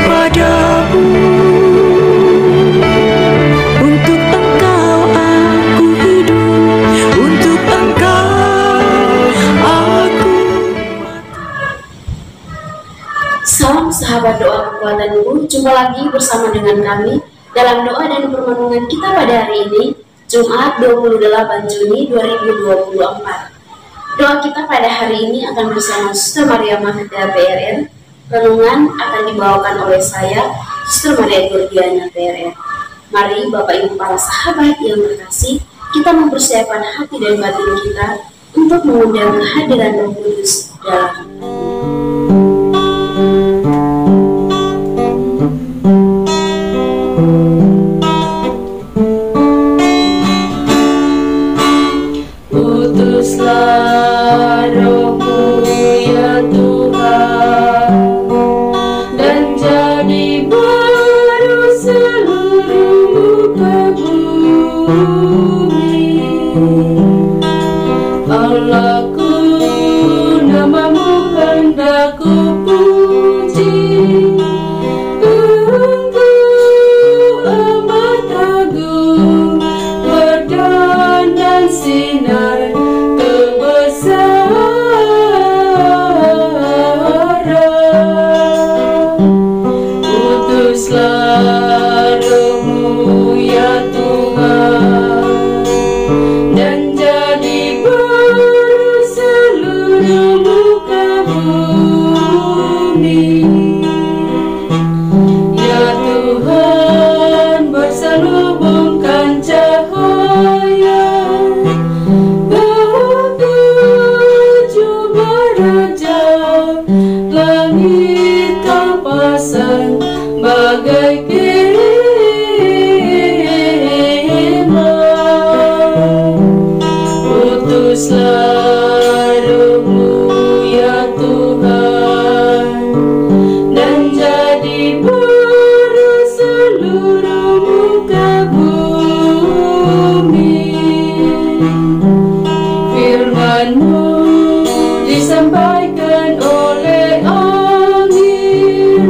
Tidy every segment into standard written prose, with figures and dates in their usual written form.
padamu. Untuk Engkau aku hidup, untuk Engkau aku mati. Salam sahabat doa kekuatanku, jumpa lagi bersama dengan kami dalam doa dan permenungan kita pada hari ini, Jumat 28 Juni 2024. Doa kita pada hari ini akan bersama Suster Maria Magda PRR. Renungan akan dibawakan oleh saya, Suster Maria Gordiana PRR. Mari Bapak Ibu para sahabat yang terkasih, kita mempersiapkan hati dan batin kita untuk mengundang kehadiran Roh Kudus dalam Utuslah Roh-Mu ya Tuhan, dan jadi baru seluruh muka bumi. Allahku, nama-Mu hendak ku puji. Engkau amat agung, berdandan sinar Utuslah Roh-Mu ya Tuhan, dan jadi baru seluruh muka bumi. Ya Tuhan, berselubungkan cahaya bagi Raja, langit Kau pasang bagai kemah. Utuslah Roh-Mu ya Tuhan, dan jadi baru seluruh muka bumi. Firman-Mu disampaikan oleh angin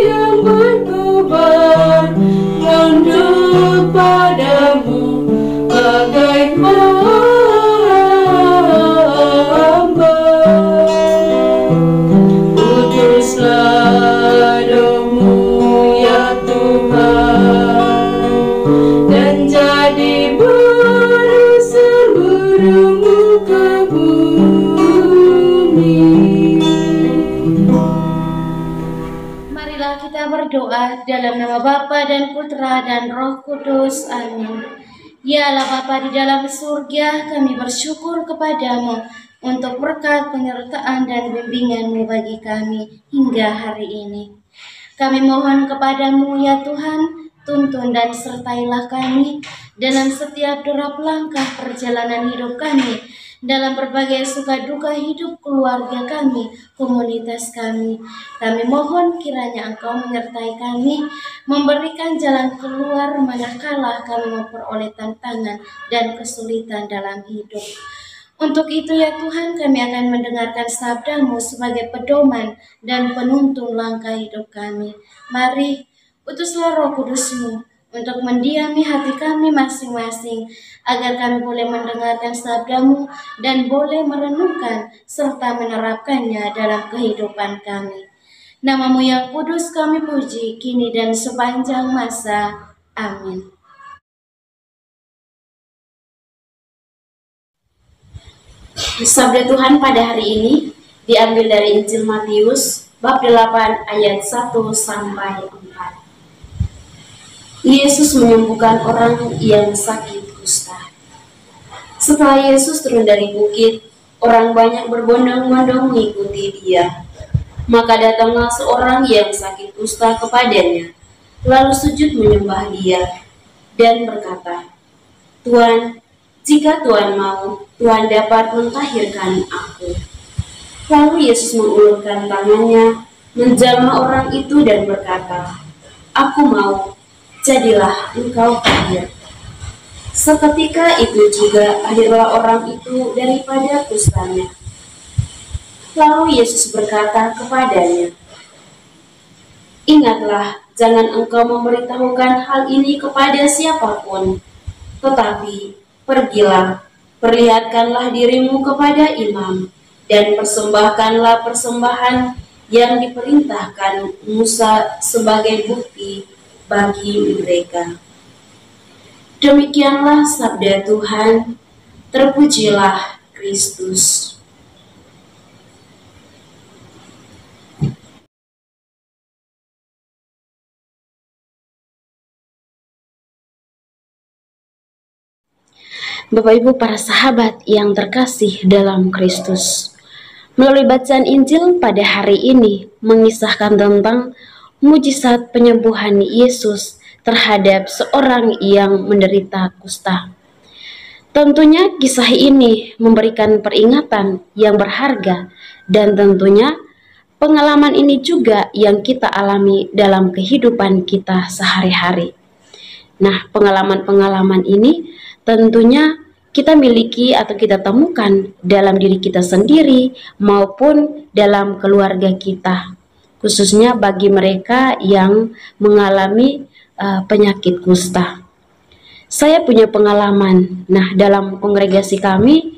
yang berkobar, tunduk padamu bagai hamba. Utuslah Roh-Mu ya Tuhan, dan jadi baru seluruh muka bumi. Marilah kita berdoa dalam nama Bapa dan Putra dan Roh Kudus. Amin. Ya Allah Bapa di dalam surga, kami bersyukur kepadamu untuk berkat penyertaan dan bimbingan-Mu bagi kami hingga hari ini. Kami mohon kepadamu ya Tuhan, tuntun dan sertailah kami dalam setiap derap langkah perjalanan hidup kami, dalam berbagai suka duka hidup keluarga kami, komunitas kami. Kami mohon kiranya Engkau menyertai kami, memberikan jalan keluar manakala kami memperoleh tantangan dan kesulitan dalam hidup. Untuk itu ya Tuhan, kami akan mendengarkan sabda-Mu sebagai pedoman dan penuntun langkah hidup kami. Mari, utuslah Roh Kudus-Mu untuk mendiami hati kami masing-masing, agar kami boleh mendengarkan sabda-Mu dan boleh merenungkan serta menerapkannya dalam kehidupan kami. Nama-Mu yang kudus kami puji, kini dan sepanjang masa. Amin. Sabda Tuhan pada hari ini diambil dari Injil Matius bab 8 ayat 1 sampai 4. Yesus menyembuhkan orang yang sakit kusta. Setelah Yesus turun dari bukit, orang banyak berbondong-bondong mengikuti Dia. Maka datanglah seorang yang sakit kusta kepadanya, lalu sujud menyembah Dia dan berkata, "Tuan, jika Tuan mau, Tuan dapat mentahirkan aku." Lalu Yesus mengulurkan tangannya, menjamah orang itu dan berkata, "Aku mau, jadilah engkau tahir." Seketika itu juga tahirlah orang itu daripada kustanya. Lalu Yesus berkata kepadanya, "Ingatlah, jangan engkau memberitahukan hal ini kepada siapapun, tetapi pergilah, perlihatkanlah dirimu kepada imam, dan persembahkanlah persembahan yang diperintahkan Musa sebagai bukti bagi mereka." Demikianlah sabda Tuhan. Terpujilah Kristus. Bapak Ibu para sahabat yang terkasih dalam Kristus, melalui bacaan Injil pada hari ini mengisahkan tentang mujizat penyembuhan Yesus terhadap seorang yang menderita kusta. Tentunya kisah ini memberikan peringatan yang berharga, dan tentunya pengalaman ini juga yang kita alami dalam kehidupan kita sehari-hari. Nah, pengalaman-pengalaman ini tentunya kita miliki atau kita temukan dalam diri kita sendiri maupun dalam keluarga kita, khususnya bagi mereka yang mengalami penyakit kusta. Saya punya pengalaman. Nah, dalam kongregasi kami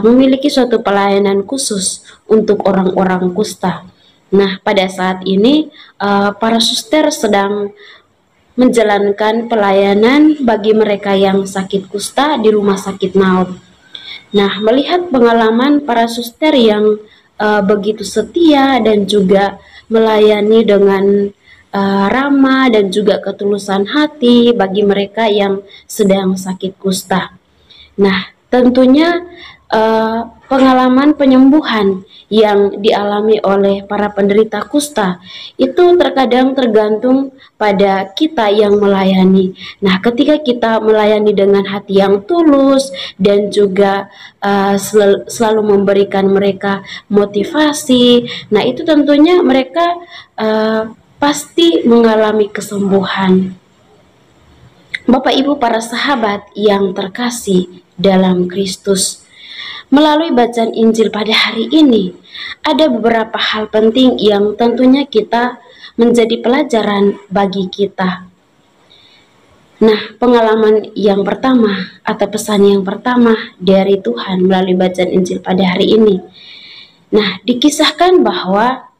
memiliki suatu pelayanan khusus untuk orang-orang kusta. Nah, pada saat ini para suster sedang menjalankan pelayanan bagi mereka yang sakit kusta di Rumah Sakit Naut. Nah, melihat pengalaman para suster yang begitu setia dan juga melayani dengan ramah dan juga ketulusan hati bagi mereka yang sedang sakit kusta. Nah, tentunya pengalaman penyembuhan yang dialami oleh para penderita kusta itu terkadang tergantung pada kita yang melayani. Nah, ketika kita melayani dengan hati yang tulus dan juga selalu memberikan mereka motivasi, nah itu tentunya mereka pasti mengalami kesembuhan. Bapak Ibu para sahabat yang terkasih dalam Kristus, melalui bacaan Injil pada hari ini, ada beberapa hal penting yang tentunya kita menjadi pelajaran bagi kita. Nah, pengalaman yang pertama atau pesan yang pertama dari Tuhan melalui bacaan Injil pada hari ini. Nah, dikisahkan bahwa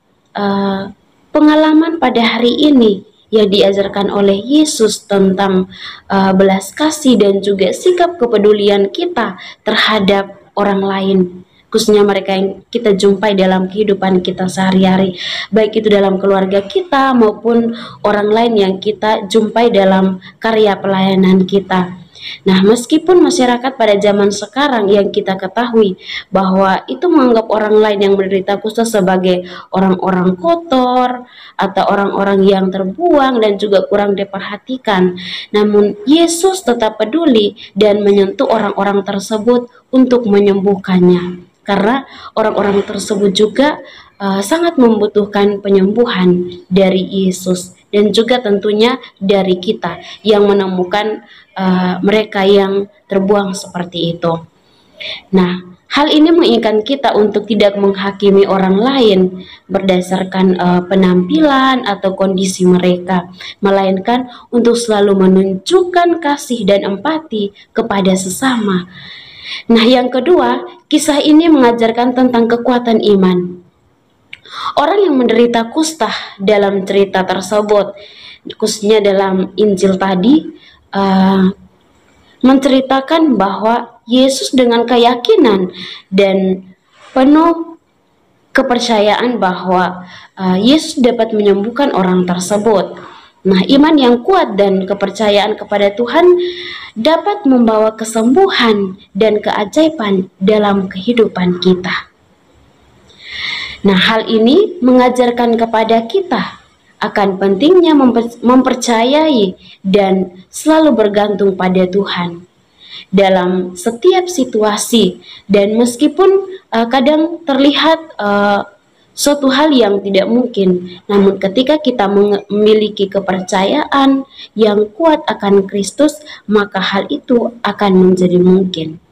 pengalaman pada hari ini yang diajarkan oleh Yesus tentang belas kasih dan juga sikap kepedulian kita terhadap orang lain, khususnya mereka yang kita jumpai dalam kehidupan kita sehari-hari, baik itu dalam keluarga kita maupun orang lain yang kita jumpai dalam karya pelayanan kita. Nah, meskipun masyarakat pada zaman sekarang yang kita ketahui bahwa itu menganggap orang lain yang menderita kusta sebagai orang-orang kotor atau orang-orang yang terbuang dan juga kurang diperhatikan, namun Yesus tetap peduli dan menyentuh orang-orang tersebut untuk menyembuhkannya, karena orang-orang tersebut juga sangat membutuhkan penyembuhan dari Yesus dan juga tentunya dari kita yang menemukan mereka yang terbuang seperti itu. Nah, hal ini mengingatkan kita untuk tidak menghakimi orang lain berdasarkan penampilan atau kondisi mereka, melainkan untuk selalu menunjukkan kasih dan empati kepada sesama. Nah, yang kedua, kisah ini mengajarkan tentang kekuatan iman. Orang yang menderita kusta dalam cerita tersebut, khususnya dalam Injil tadi, menceritakan bahwa Yesus dengan keyakinan dan penuh kepercayaan bahwa Yesus dapat menyembuhkan orang tersebut. Nah, iman yang kuat dan kepercayaan kepada Tuhan dapat membawa kesembuhan dan keajaiban dalam kehidupan kita. Nah, hal ini mengajarkan kepada kita akan pentingnya mempercayai dan selalu bergantung pada Tuhan dalam setiap situasi, dan meskipun kadang terlihat suatu hal yang tidak mungkin, namun ketika kita memiliki kepercayaan yang kuat akan Kristus, maka hal itu akan menjadi mungkin.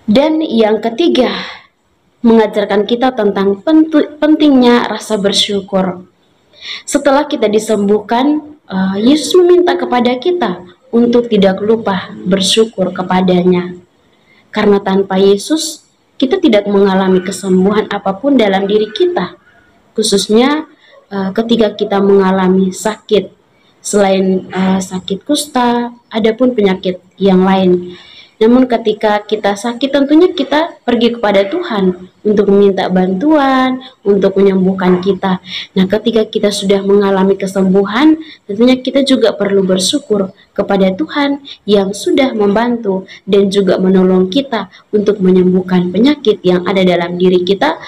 Dan yang ketiga, mengajarkan kita tentang pentingnya rasa bersyukur. Setelah kita disembuhkan, Yesus meminta kepada kita untuk tidak lupa bersyukur kepadanya. Karena tanpa Yesus, kita tidak mengalami kesembuhan apapun dalam diri kita, khususnya ketika kita mengalami sakit. Selain sakit kusta, ada pun penyakit yang lain. Namun ketika kita sakit, tentunya kita pergi kepada Tuhan untuk meminta bantuan, untuk menyembuhkan kita. Nah, ketika kita sudah mengalami kesembuhan, tentunya kita juga perlu bersyukur kepada Tuhan yang sudah membantu dan juga menolong kita untuk menyembuhkan penyakit yang ada dalam diri kita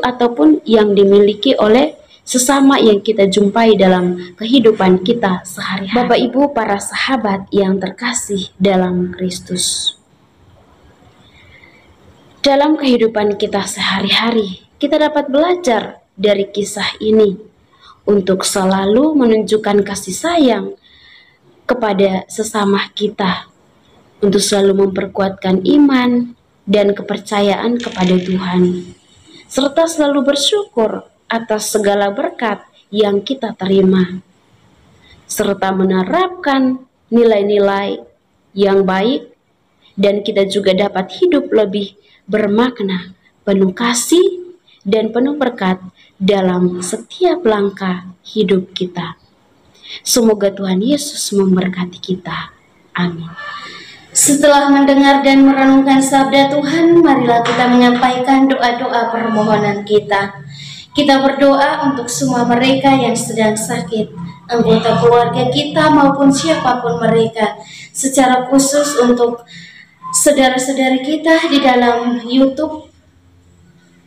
ataupun yang dimiliki oleh sesama yang kita jumpai dalam kehidupan kita sehari-hari. Bapak Ibu, para sahabat yang terkasih dalam Kristus, dalam kehidupan kita sehari-hari, kita dapat belajar dari kisah ini untuk selalu menunjukkan kasih sayang kepada sesama kita, untuk selalu memperkuatkan iman dan kepercayaan kepada Tuhan, serta selalu bersyukur atas segala berkat yang kita terima, serta menerapkan nilai-nilai yang baik, dan kita juga dapat hidup lebih bermakna, penuh kasih, dan penuh berkat dalam setiap langkah hidup kita. Semoga Tuhan Yesus memberkati kita. Amin. Setelah mendengar dan merenungkan sabda Tuhan, marilah kita menyampaikan doa-doa permohonan kita. Kita berdoa untuk semua mereka yang sedang sakit, anggota keluarga kita maupun siapapun mereka, secara khusus untuk saudara-saudari kita di dalam YouTube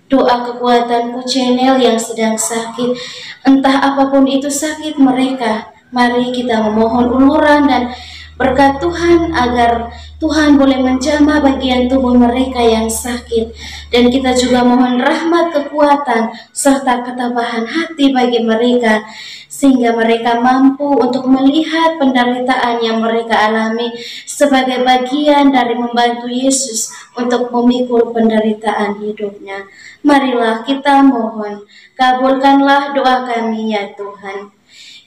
Doa Kekuatanku Channel yang sedang sakit. Entah apapun itu sakit mereka, mari kita memohon uluran dan berkat Tuhan agar Tuhan boleh menjamah bagian tubuh mereka yang sakit. Dan kita juga mohon rahmat, kekuatan, serta ketabahan hati bagi mereka, sehingga mereka mampu untuk melihat penderitaan yang mereka alami sebagai bagian dari membantu Yesus untuk memikul penderitaan hidupnya. Marilah kita mohon, kabulkanlah doa kami ya Tuhan.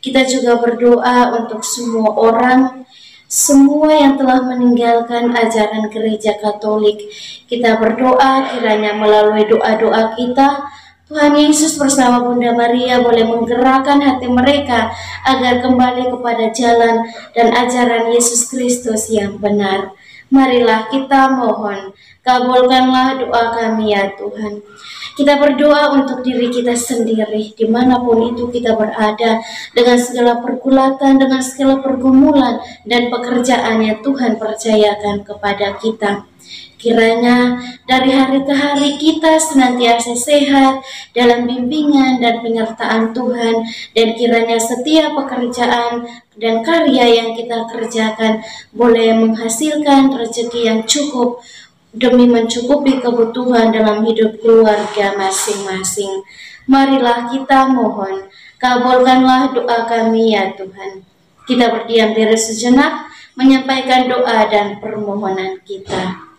Kita juga berdoa untuk semua orang, semua yang telah meninggalkan ajaran gereja Katolik. Kita berdoa kiranya melalui doa-doa kita, Tuhan Yesus bersama Bunda Maria boleh menggerakkan hati mereka agar kembali kepada jalan dan ajaran Yesus Kristus yang benar. Marilah kita mohon, kabulkanlah doa kami ya Tuhan. Kita berdoa untuk diri kita sendiri, dimanapun itu kita berada, dengan segala pergulatan, dengan segala pergumulan dan pekerjaan yang Tuhan percayakan kepada kita. Kiranya dari hari ke hari kita senantiasa sehat dalam bimbingan dan penyertaan Tuhan, dan kiranya setiap pekerjaan dan karya yang kita kerjakan boleh menghasilkan rezeki yang cukup demi mencukupi kebutuhan dalam hidup keluarga masing-masing. Marilah kita mohon, kabulkanlah doa kami ya Tuhan. Kita berdiam diri sejenak, menyampaikan doa dan permohonan kita.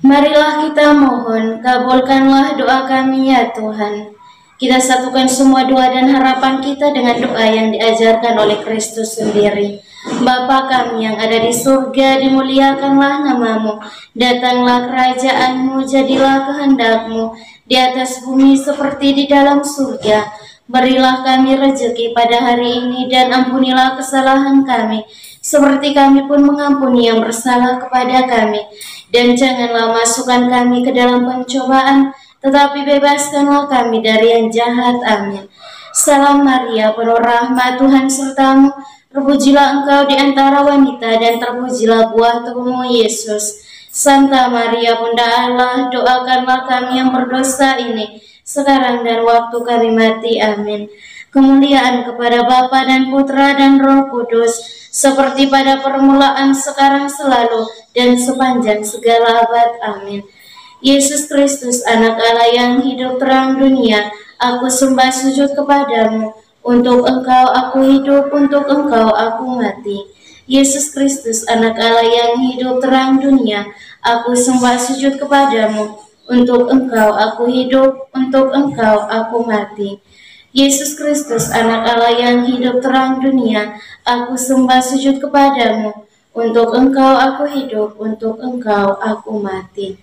Marilah kita mohon, kabulkanlah doa kami ya Tuhan. Kita satukan semua doa dan harapan kita dengan doa yang diajarkan oleh Kristus sendiri. Bapa kami yang ada di surga, dimuliakanlah namamu. Datanglah kerajaanmu, jadilah kehendakmu di atas bumi seperti di dalam surga. Berilah kami rezeki pada hari ini dan ampunilah kesalahan kami, seperti kami pun mengampuni yang bersalah kepada kami. Dan janganlah masukkan kami ke dalam pencobaan, tetapi bebaskanlah kami dari yang jahat. Amin. Salam Maria, penuh rahmat, Tuhan sertamu. Terpujilah engkau di antara wanita, dan terpujilah buah tubuhmu, Yesus. Santa Maria, Bunda Allah, doakanlah kami yang berdosa ini, sekarang dan waktu kami mati. Amin. Kemuliaan kepada Bapa dan Putra dan Roh Kudus, seperti pada permulaan, sekarang, selalu, dan sepanjang segala abad. Amin. Yesus Kristus, anak Allah yang hidup terang dunia, aku sembah sujud kepadamu. Untuk Engkau aku hidup, untuk Engkau aku mati. Yesus Kristus, Anak Allah yang hidup terang dunia, aku sembah sujud kepadamu. Untuk Engkau aku hidup, untuk Engkau aku mati. Yesus Kristus, Anak Allah yang hidup terang dunia, aku sembah sujud kepadamu. Untuk Engkau aku hidup, untuk Engkau aku mati.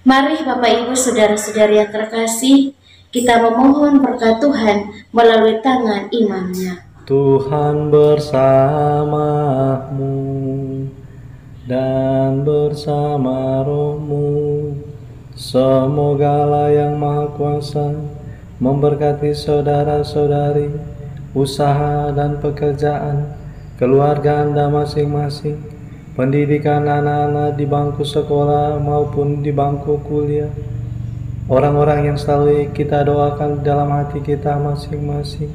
Mari Bapak Ibu Saudara-saudari yang terkasih, kita memohon berkat Tuhan melalui tangan imamnya. Tuhan bersamamu dan bersama rohmu. Semoga Allah yang Maha Kuasa memberkati saudara-saudari, usaha dan pekerjaan, keluarga Anda masing-masing, pendidikan anak-anak di bangku sekolah maupun di bangku kuliah, orang-orang yang selalu kita doakan dalam hati kita masing-masing.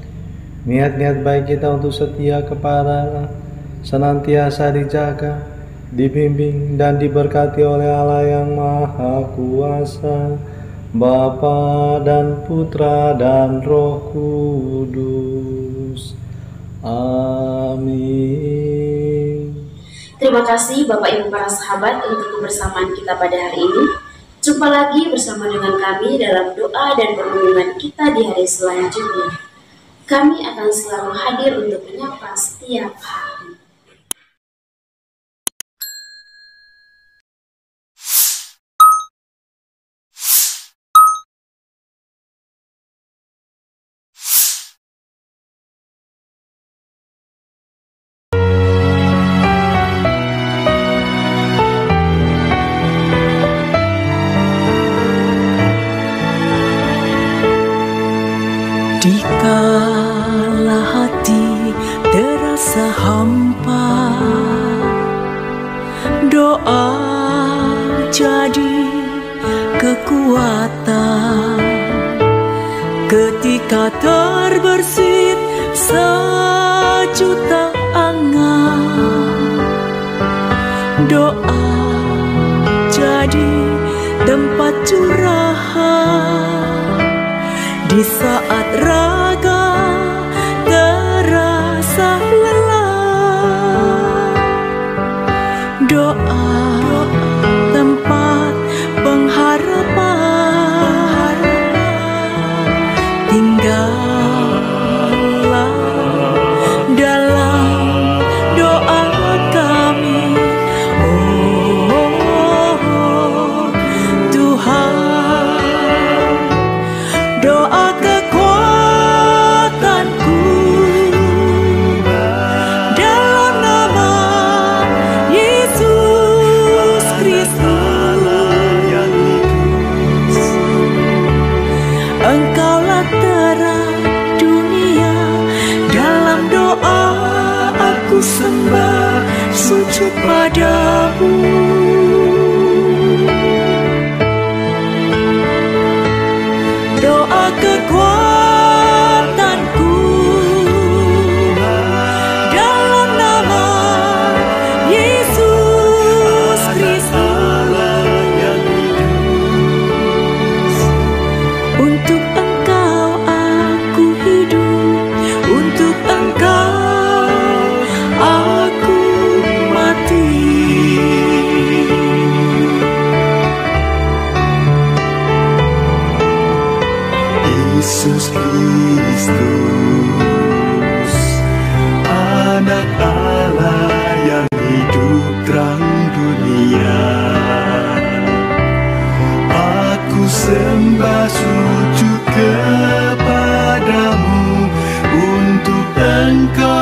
Niat-niat baik kita untuk setia kepada Allah senantiasa dijaga, dibimbing dan diberkati oleh Allah yang Maha Kuasa, Bapa dan Putra dan Roh Kudus. Amin. Terima kasih Bapak Ibu para sahabat untuk kebersamaan kita pada hari ini. Jumpa lagi bersama dengan kami dalam doa dan perlindungan kita di hari selanjutnya. Kami akan selalu hadir untuk menyapa setiap hari. Dikala hati terasa hampa, doa jadi kekuatan. Ketika terbersit sejuta angan, doa jadi tempat curahan. Di saat raga terasa lelah, doa tempat pengharapan. Tinggallah dalam doa kami, oh Tuhan. Doa kekuatanku dalam nama Yesus Kristus. Engkaulah terang dunia, dalam doa aku sembah sujud padamu. Doa kekuatanku dalam nama Yesus Kristus. Untuk Engkau aku hidup, untuk Engkau aku mati. Yesus Kristus, Anak Allah yang hidup terang dunia, aku sembah sujud kepadamu. Untuk Engkau